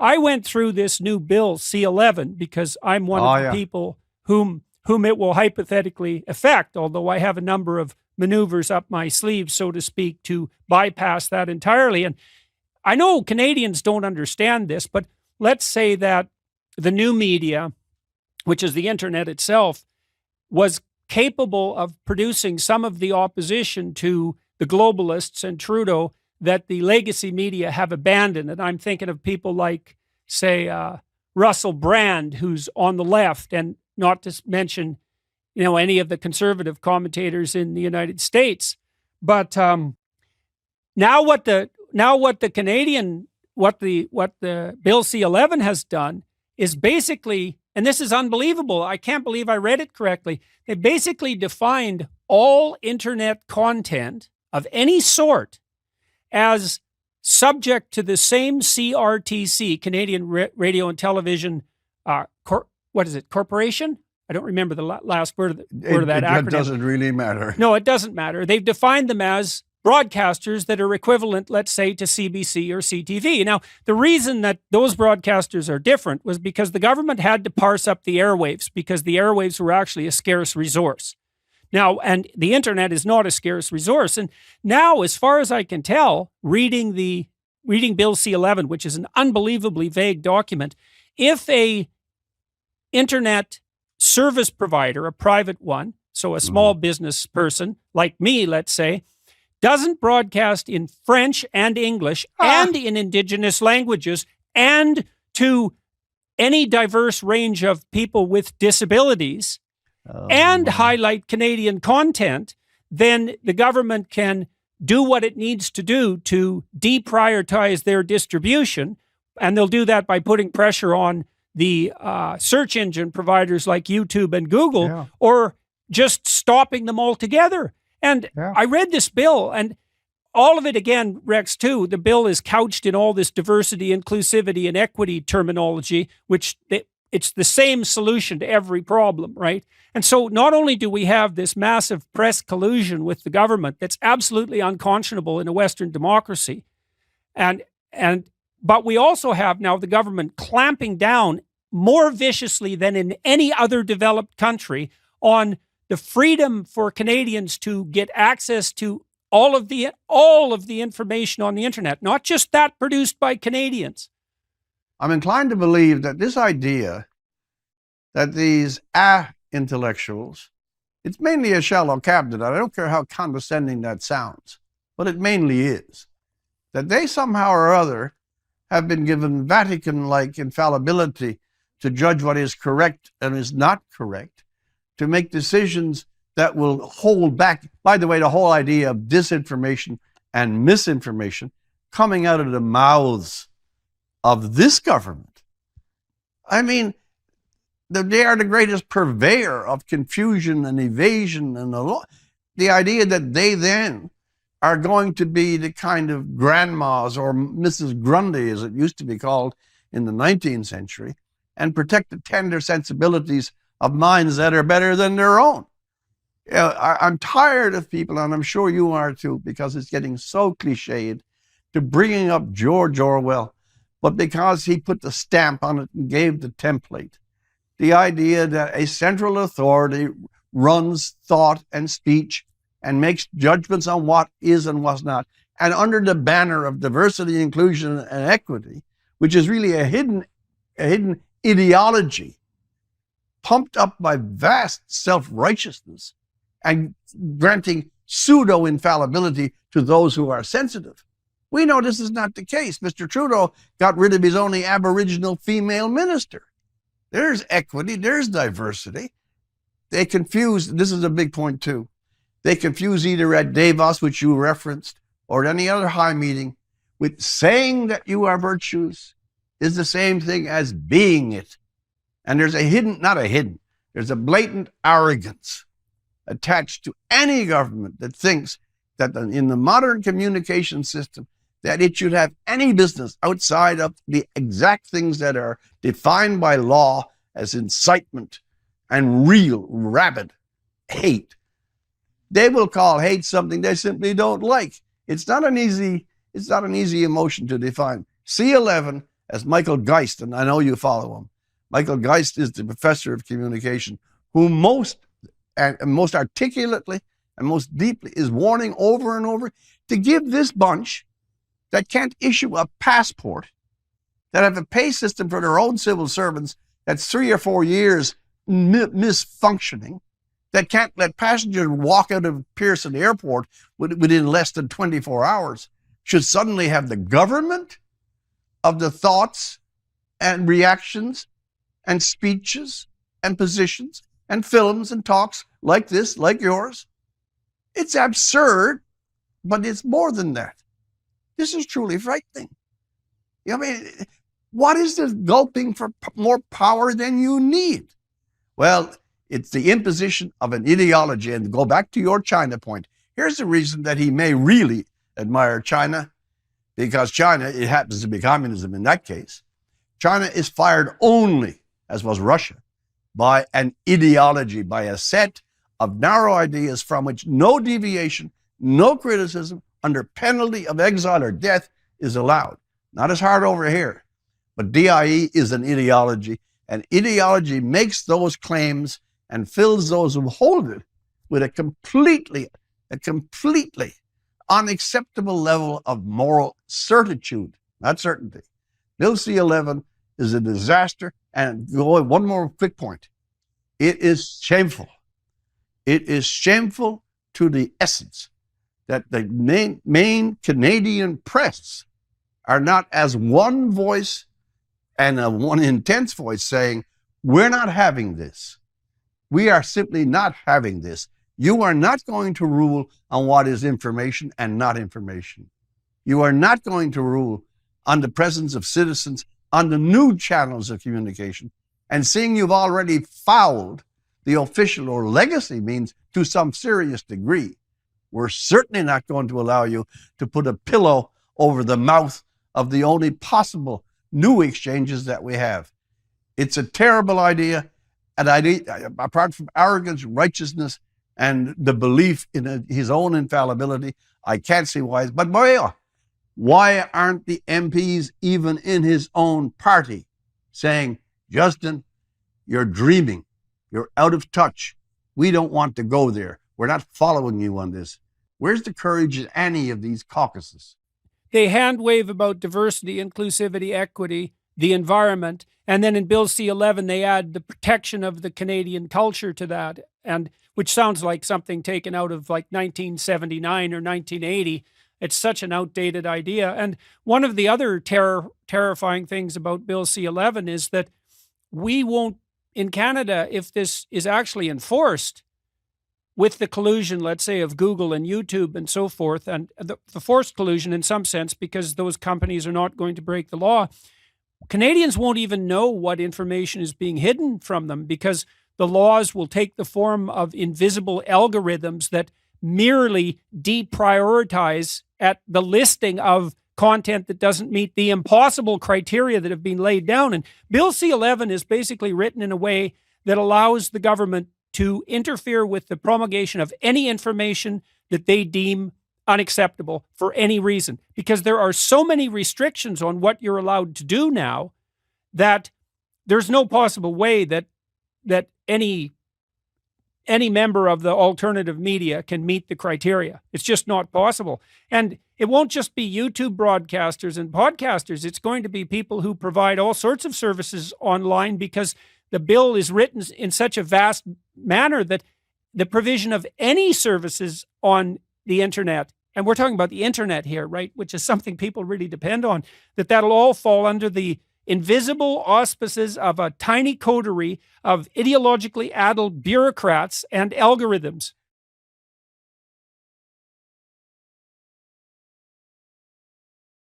I went through this new bill, C-11, because I'm one of the people whom it will hypothetically affect, although I have a number of maneuvers up my sleeve, so to speak, to bypass that entirely. And I know Canadians don't understand this, but let's say that the new media, which is the internet itself, was capable of producing some of the opposition to the globalists and Trudeau that the legacy media have abandoned. And I'm thinking of people like, say, Russell Brand, who's on the left, and not to mention, any of the conservative commentators in the United States. But now what the Bill C-11 has done is basically, and this is unbelievable, I can't believe I read it correctly, they basically defined all internet content of any sort as subject to the same CRTC, Canadian Radio and Television, corporation? I don't remember the last word of that acronym. It doesn't really matter. No, it doesn't matter. They've defined them as broadcasters that are equivalent, let's say, to CBC or CTV. Now, the reason that those broadcasters are different was because the government had to parse up the airwaves, because the airwaves were actually a scarce resource. Now, and the internet is not a scarce resource. And now, as far as I can tell, reading Bill C-11, which is an unbelievably vague document, if a internet service provider, a private one, so a small business person like me, let's say, doesn't broadcast in French and English and in indigenous languages and to any diverse range of people with disabilities and highlight Canadian content, then the government can do what it needs to do to deprioritize their distribution. And they'll do that by putting pressure on the search engine providers like YouTube and Google, or just stopping them altogether. And I read this bill, and all of it, again, Rex, too, the bill is couched in all this diversity, inclusivity, and equity terminology, which it's the same solution to every problem, right? And so not only do we have this massive press collusion with the government that's absolutely unconscionable in a Western democracy, but we also have now the government clamping down more viciously than in any other developed country on the freedom for Canadians to get access to all of the information on the internet, not just that produced by Canadians. I'm inclined to believe that this idea that these intellectuals, it's mainly a shallow cabinet. I don't care how condescending that sounds, but it mainly is, that they somehow or other have been given Vatican-like infallibility to judge what is correct and is not correct, to make decisions that will hold back. By the way, the whole idea of disinformation and misinformation coming out of the mouths of this government. I mean, they are the greatest purveyor of confusion and evasion and the idea that they then are going to be the kind of grandmas or Mrs. Grundy, as it used to be called in the 19th century, and protect the tender sensibilities of minds that are better than their own. I'm tired of people, and I'm sure you are too, because it's getting so cliched, to bringing up George Orwell, but because he put the stamp on it and gave the template. The idea that a central authority runs thought and speech and makes judgments on what is and what's not. And under the banner of diversity, inclusion, and equity, which is really a hidden ideology pumped up by vast self-righteousness and granting pseudo-infallibility to those who are sensitive. We know this is not the case. Mr. Trudeau got rid of his only Aboriginal female minister. There's equity, there's diversity. They confuse, this is a big point too, they confuse either at Davos, which you referenced, or at any other high meeting, with saying that you are virtuous is the same thing as being it. And there's there's a blatant arrogance attached to any government that thinks that in the modern communication system, that it should have any business outside of the exact things that are defined by law as incitement and real rabid hate. They will call hate something they simply don't like. It's not an easy emotion to define. C-11 as Michael Geist, and I know you follow him. Michael Geist is the professor of communication who most articulately and most deeply is warning over and over to give this bunch that can't issue a passport, that have a pay system for their own civil servants that's 3 or 4 years misfunctioning, that can't let passengers walk out of Pearson Airport within less than 24 hours, should suddenly have the government of the thoughts and reactions and speeches and positions and films and talks like this, like yours. It's absurd, but it's more than that. This is truly frightening. I mean, what is this gulping for more power than you need? Well, it's the imposition of an ideology. And to go back to your China point, here's the reason that he may really admire China, because China, it happens to be communism in that case. China is fired only, as was Russia, by an ideology, by a set of narrow ideas from which no deviation, no criticism, under penalty of exile or death is allowed. Not as hard over here, but DIE is an ideology, and ideology makes those claims and fills those who hold it with a completely unacceptable level of moral certitude, not certainty. Bill C-11 is a disaster. And one more quick point. It is shameful. It is shameful to the essence that the main Canadian press are not as one voice and one intense voice saying, we're not having this. We are simply not having this. You are not going to rule on what is information and not information. You are not going to rule on the presence of citizens on the new channels of communication. And seeing you've already fouled the official or legacy means to some serious degree, we're certainly not going to allow you to put a pillow over the mouth of the only possible new exchanges that we have. It's a terrible idea. And apart from arrogance, righteousness, and the belief in his own infallibility, I can't see why. But why aren't the MPs even in his own party saying, Justin, you're dreaming. You're out of touch. We don't want to go there. We're not following you on this. Where's the courage in any of these caucuses? They hand wave about diversity, inclusivity, equity, the environment, and then in Bill C-11 they add the protection of the Canadian culture to that, and which sounds like something taken out of like 1979 or 1980. It's such an outdated idea. And one of the other terrifying things about Bill C-11 is that we won't, in Canada, if this is actually enforced with the collusion, let's say, of Google and YouTube and so forth, and the forced collusion in some sense, because those companies are not going to break the law, Canadians won't even know what information is being hidden from them, because the laws will take the form of invisible algorithms that merely deprioritize at the listing of content that doesn't meet the impossible criteria that have been laid down. And Bill C-11 is basically written in a way that allows the government to interfere with the promulgation of any information that they deem unacceptable for any reason, because there are so many restrictions on what you're allowed to do now that there's no possible way that any member of the alternative media can meet the criteria. It's just not possible. And it won't just be YouTube broadcasters and podcasters. It's going to be people who provide all sorts of services online, because the bill is written in such a vast manner that the provision of any services on the internet, and we're talking about the internet here, right, which is something people really depend on, that'll all fall under the invisible auspices of a tiny coterie of ideologically addled bureaucrats and algorithms.